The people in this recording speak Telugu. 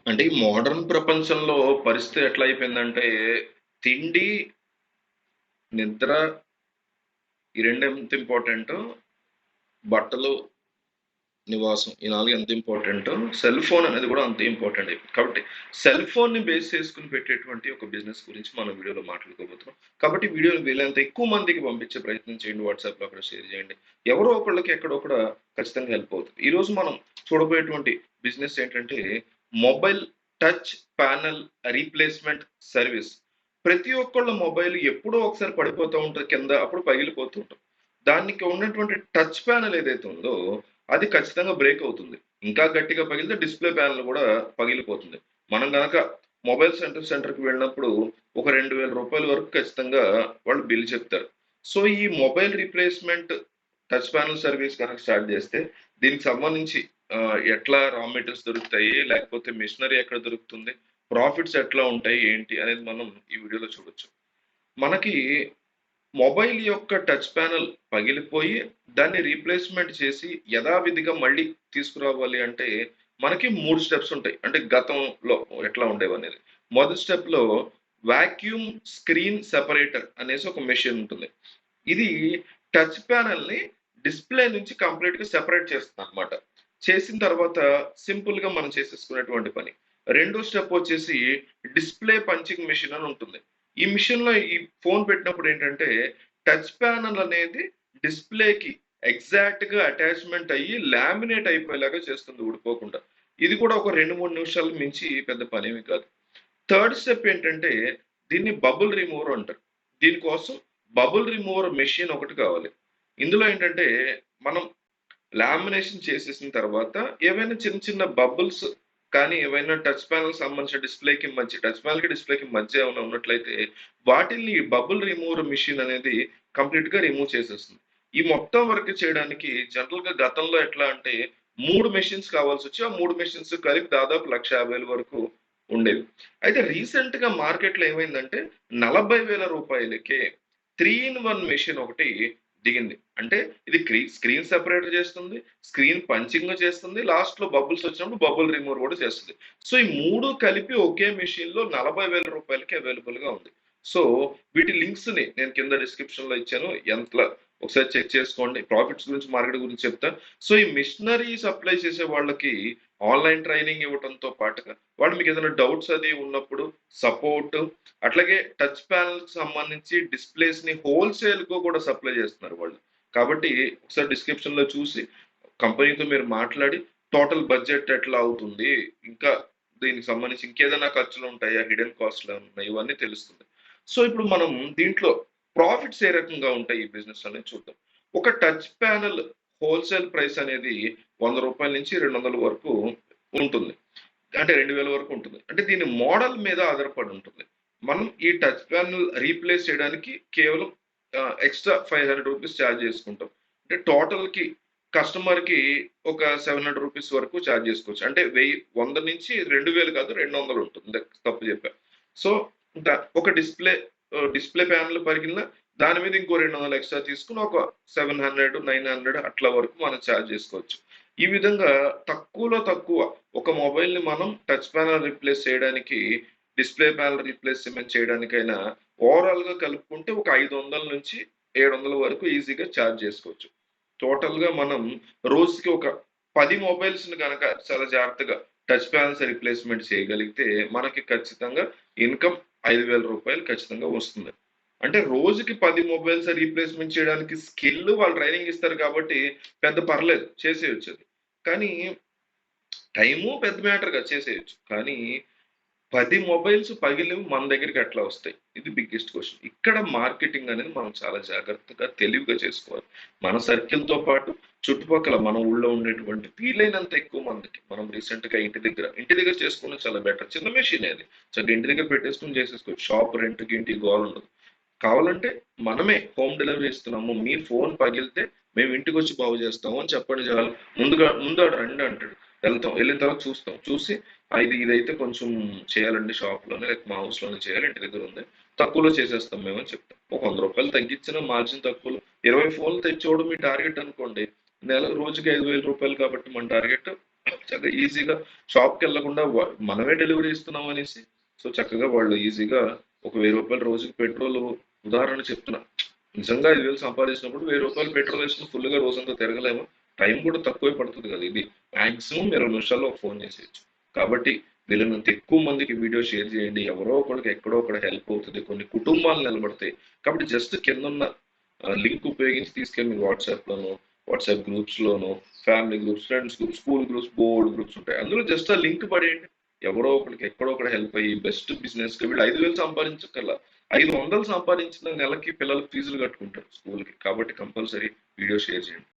అంటే ఈ మోడర్న్ ప్రపంచంలో పరిస్థితి ఎట్లా అయిపోయిందంటే తిండి, నిద్ర ఈ రెండు ఎంత ఇంపార్టెంటో, బట్టలు, నివాసం ఈ 4 ఎంత ఇంపార్టెంటో, సెల్ ఫోన్ అనేది కూడా అంతే ఇంపార్టెంట్ అయిపోయింది. కాబట్టి సెల్ ఫోన్‌ని బేస్ చేసుకొని పెట్టేటువంటి ఒక బిజినెస్ గురించి మనం వీడియోలో మాట్లాడుకోబోతున్నాం. కాబట్టి వీడియోని వీలైనంత ఎక్కువ మందికి పంపించే ప్రయత్నం చేయండి. వాట్సాప్‌లో అక్కడ షేర్ చేయండి. ఎవరో ఒకళ్ళకి ఎక్కడో అక్కడ ఖచ్చితంగా హెల్ప్ అవుతుంది. ఈరోజు మనం చూడబోయేటువంటి బిజినెస్ ఏంటంటే mobile touch panel replacement service. ప్రతి ఒక్కళ్ళ మొబైల్ ఎప్పుడో ఒకసారి పడిపోతూ ఉంటది కింద. అప్పుడు పగిలిపోతూ ఉంటుంది. దానికి ఉన్నటువంటి టచ్ ప్యానెల్ ఏదైతే ఉందో అది ఖచ్చితంగా బ్రేక్ అవుతుంది. ఇంకా గట్టిగా పగిలితే డిస్‌ప్లే ప్యానెల్ గూడా పగిలిపోతుంది. మనం గనక మొబైల్ సెంటర్‌కి వెళ్ళినప్పుడు ఒక రూ. 2000 వరకు ఖచ్చితంగా వాళ్ళు బిల్ చెప్తారు. సో, ఈ mobile replacement touch panel service గనక స్టార్ట్ జేస్తే దీనికి సంబంధించి ఎట్లా రా మెటీరియల్స్ దొరుకుతాయి? లేకపోతే మెషినరీ ఎక్కడ దొరుకుతుంది? ప్రాఫిట్స్ ఎట్లా ఉంటాయి? ఏంటి? అనేది మనం ఈ వీడియోలో చూడొచ్చు. మనకి మొబైల్ యొక్క టచ్ ప్యానెల్ పగిలిపోయి దాన్ని రీప్లేస్‌మెంట్ చేసి యథావిధిగా మళ్ళీ తీసుకురావాలి అంటే మనకి 3 స్టెప్స్ ఉంటాయి. అంటే గతంలో ఎట్లా ఉండేవనేది. మొదటి స్టెప్‌లో వాక్యూమ్ స్క్రీన్ సెపరేటర్ అనేసి ఒక మెషిన్ ఉంటుంది. ఇది టచ్ ప్యానెల్‌ని డిస్‌ప్లే నుంచి కంప్లీట్‌గా సెపరేట్ చేస్తుందనమాట. చేసిన తర్వాత సింపుల్‌గా మనం చేసేసుకునేటువంటి పని. రెండో స్టెప్ వచ్చేసి డిస్‌ప్లే పంచింగ్ మెషిన్ అని ఉంటుంది. ఈ మిషన్‌లో ఈ ఫోన్ పెట్టినప్పుడు ఏంటంటే టచ్ ప్యానెల్ అనేది డిస్‌ప్లేకి ఎగ్జాక్ట్‌గా అటాచ్‌మెంట్ అయ్యి లామినేట్ అయిపోయేలాగా చేస్తుంది ఊడిపోకుండా. ఇది కూడా ఒక 2, 3 నిమిషాలకు మించి పెద్ద పనేమి కాదు. థర్డ్ స్టెప్ ఏంటంటే దీన్ని బబుల్ రిమూవర్ అంటారు. దీనికోసం బబుల్ రిమూవర్ మెషిన్ ఒకటి కావాలి. ఇందులో ఏంటంటే మనం లామినేషన్ చేసేసిన తర్వాత ఏవైనా చిన్న చిన్న బబుల్స్ కానీ ఏవైనా టచ్ ప్యానెల్ సంబంధించిన డిస్‌ప్లేకి మధ్య టచ్ ప్యానెల్‌కి డిస్‌ప్లేకి మధ్య ఏమైనా ఉన్నట్లయితే వాటిల్ని బబుల్ రిమూవర్ మెషిన్ అనేది కంప్లీట్‌గా రిమూవ్ చేసేస్తుంది. ఈ మొత్తం వర్క్ చేయడానికి జనరల్‌గా గతంలో ఎట్లా అంటే 3 మెషిన్స్ కావాల్సొచ్చి ఆ 3 మెషిన్స్ కలిపి దాదాపు 1,50,000 వరకు ఉండేవి. అయితే రీసెంట్‌గా మార్కెట్‌లో ఏమైందంటే రూ. 40,000కే 3 ఇన్ 1 మెషిన్ ఒకటి దిగింది. అంటే ఇది స్క్రీన్ సెపరేటర్ చేస్తుంది. స్క్రీన్ పంచింగ్ చేస్తుంది. లాస్ట్‌లో బబుల్స్ వచ్చినప్పుడు బబుల్ రిమూవర్ కూడా చేస్తుంది. సో, ఈ 3 కలిపి ఒకే మెషిన్‌లో రూ. 40,000కి అవైలబుల్‌గా ఉంది. సో, వీటి లింక్స్‌ని నేను కింద డిస్క్రిప్షన్‌లో ఇచ్చాను. ఒకసారి చెక్ చేసుకోండి. ప్రాఫిట్స్ గురించి, మార్కెట్ గురించి చెప్తా. సో, ఈ మిషనరీ సప్లై చేసే వాళ్ళకి ఆన్‌లైన్ ట్రైనింగ్ ఇవ్వటంతో పాటుగా వాళ్ళు మీకు ఏదైనా డౌట్స్ అది ఉన్నప్పుడు సపోర్ట్ అట్లాగే టచ్ ప్యానెల్‌కి సంబంధించి డిస్‌ప్లేస్‌ని హోల్‌సేల్‌గా కూడా సప్లై చేస్తున్నారు వాళ్ళు. కాబట్టి ఒకసారి డిస్క్రిప్షన్‌లో చూసి కంపెనీతో మీరు మాట్లాడి టోటల్ బడ్జెట్ ఎట్లా అవుతుంది? ఇంకా దీనికి సంబంధించి ఇంకేదైనా ఖర్చులుంటాయా? హిడెన్ కాస్ట్‌లేమన్నా ఉన్నాయా? ఇవన్నీ తెలుస్తుంది. సో, ఇప్పుడు మనం దీంట్లో ప్రాఫిట్స్ ఏ రకంగా ఉంటాయి ఈ బిజినెస్ అనేది చూద్దాం. ఒక టచ్ ప్యానెల్ హోల్‌సేల్ ప్రైస్ అనేది రూ. 100 నుంచి 200 వరకు ఉంటుంది. అంటే 2000 వరకు ఉంటుంది. అంటే దీని మోడల్ మీద ఆధారపడి ఉంటుంది. మనం ఈ టచ్ ప్యానెల్ రీప్లేస్ చేయడానికి కేవలం ఎక్స్‌ట్రా రూ. 500 చార్జ్ చేసుకుంటాం. అంటే టోటల్‌కి కస్టమర్‌కి ఒక రూ. 700 వరకు చార్జ్ చేసుకోవచ్చు. అంటే 100 నుంచి 2000 కాదు 200 ఉంటుంది. తప్పు చెప్పా. సో, ఒక డిస్‌ప్లే ప్యానెల్ పగిలిన దాని మీద ఇంకో 200 ఎక్స్‌ట్రా తీసుకొని ఒక 700, 900 అట్లా వరకు మనం చార్జ్ చేసుకోవచ్చు. ఈ విధంగా తక్కువలో తక్కువ ఒక మొబైల్‌ని మనం టచ్ ప్యానెల్ రీప్లేస్ చేయడానికి, డిస్‌ప్లే ప్యానెల్ రీప్లేస్‌మెంట్ చేయడానికైనా ఓవరాల్‌గా కలుపుకుంటే ఒక 500-700 వరకు ఈజీగా చార్జ్ చేసుకోవచ్చు. టోటల్‌గా మనం రోజుకి ఒక 10 మొబైల్స్‌ని గనక చాలా జాగ్రత్తగా టచ్ ప్యానెల్స్ రీప్లేస్‌మెంట్ చేయగలిగితే మనకి ఖచ్చితంగా ఇన్‌కమ్ రూ. 5,000 ఖచ్చితంగా వస్తుంది. అంటే రోజుకి 10 మొబైల్స్ రీప్లేస్‌మెంట్ చేయడానికి స్కిల్ వాళ్ళు ట్రైనింగ్ ఇస్తారు కాబట్టి పెద్ద పర్లేదు చేసేయొచ్చది. కానీ టైము పెద్ద మ్యాటర్ కాదు చేసేయొచ్చు. కానీ 10 మొబైల్స్ పగిలినవి మన దగ్గరికి ఎట్లా వస్తాయి? ఇది బిగ్గెస్ట్ క్వెషన్. ఇక్కడ మార్కెటింగ్ అనేది మనం చాలా జాగ్రత్తగా, తెలివిగా చేసుకోవాలి. మన సర్కిల్‌తో పాటు చుట్టుపక్కల మన ఊళ్ళో ఉండేటువంటి వీలైనంత ఎక్కువ మందికి మనం రీసెంట్‌గా ఇంటి దగ్గర చేసుకున్నది చాలా బెటర్. చిన్న మెషినే అది. చక్కగా ఇంటి దగ్గర పెట్టేసుకొని చేసేసుకోవచ్చు. షాప్ రెంట్ గింటి గోల ఉండదు. కావాలంటే మనమే హోమ్ డెలివరీ ఇస్తున్నాము. మీ ఫోన్ పగిలితే మేము ఇంటికొచ్చి బాగు చేస్తాము అని చెప్పండి చాలు. ముందు ఆడు రండి అంటాడు. వెళ్తాం. వెళ్ళిన తర్వాత చూస్తాం. చూసి ఇదైతే కొంచెం చేయాలండి షాప్‌లోనే లేకపోతే మా హౌస్‌లోనే చేయాలి. ఇంటి దగ్గర ఉంది. తక్కువలో చేసేస్తాం మేము అని చెప్తాం. ఒక రూ. 100 తగ్గించిన మార్జిన్ తక్కువలో 20 ఫోన్లు తెచ్చివ్వడం మీ టార్గెట్ అనుకోండి. రోజుకి రూ. 5,000 కాబట్టి మన టార్గెట్ చక్కగా ఈజీగా షాప్కి వెళ్ళకుండా మనమే డెలివరీ ఇస్తున్నాం అనేసి సో చక్కగా వాళ్ళు ఈజీగా ఒక రూ. 1000 రోజుకి పెట్రోల్ ఉదాహరణ చెప్తున్నా. నిజంగా 5,000 సంపాదించినప్పుడు రూ. 1000 పెట్రోల్ వేసుకుని ఫుల్గా రోజంతా తిరగలేము. టైం కూడా తక్కువే పడుతుంది కదా. ఇది మాక్సిమం 20 నిమిషాల్లో ఒక ఫోన్ చేసేయచ్చు. కాబట్టి వీలైనంత ఎక్కువ మందికి వీడియో షేర్ చేయండి. ఎవరో ఒకరికి ఎక్కడో ఒకటి హెల్ప్ అవుతుంది. కొన్ని కుటుంబాలు నిలబడతాయి. కాబట్టి జస్ట్ కిందున్న లింక్ ఉపయోగించి తీసుకెళ్ళి మీ వాట్సాప్లోనో, వాట్సాప్ గ్రూప్స్లోనో, family groups, friends groups, school groups, board groups ఉంటాయి. అందులో జస్ట్ ఆ లింక్ పడేయండి. ఎవరో ఒకరికి ఎక్కడో ఒకటి హెల్ప్ అయ్యి బెస్ట్ బిజినెస్ వీళ్ళు 5,000 సంపాదించక్కర్లా, 500 సంపాదించిన నెలకి పిల్లలకి ఫీజులు కట్టుకుంటారు స్కూల్కి. కాబట్టి కంపల్సరీ వీడియో షేర్ చేయండి.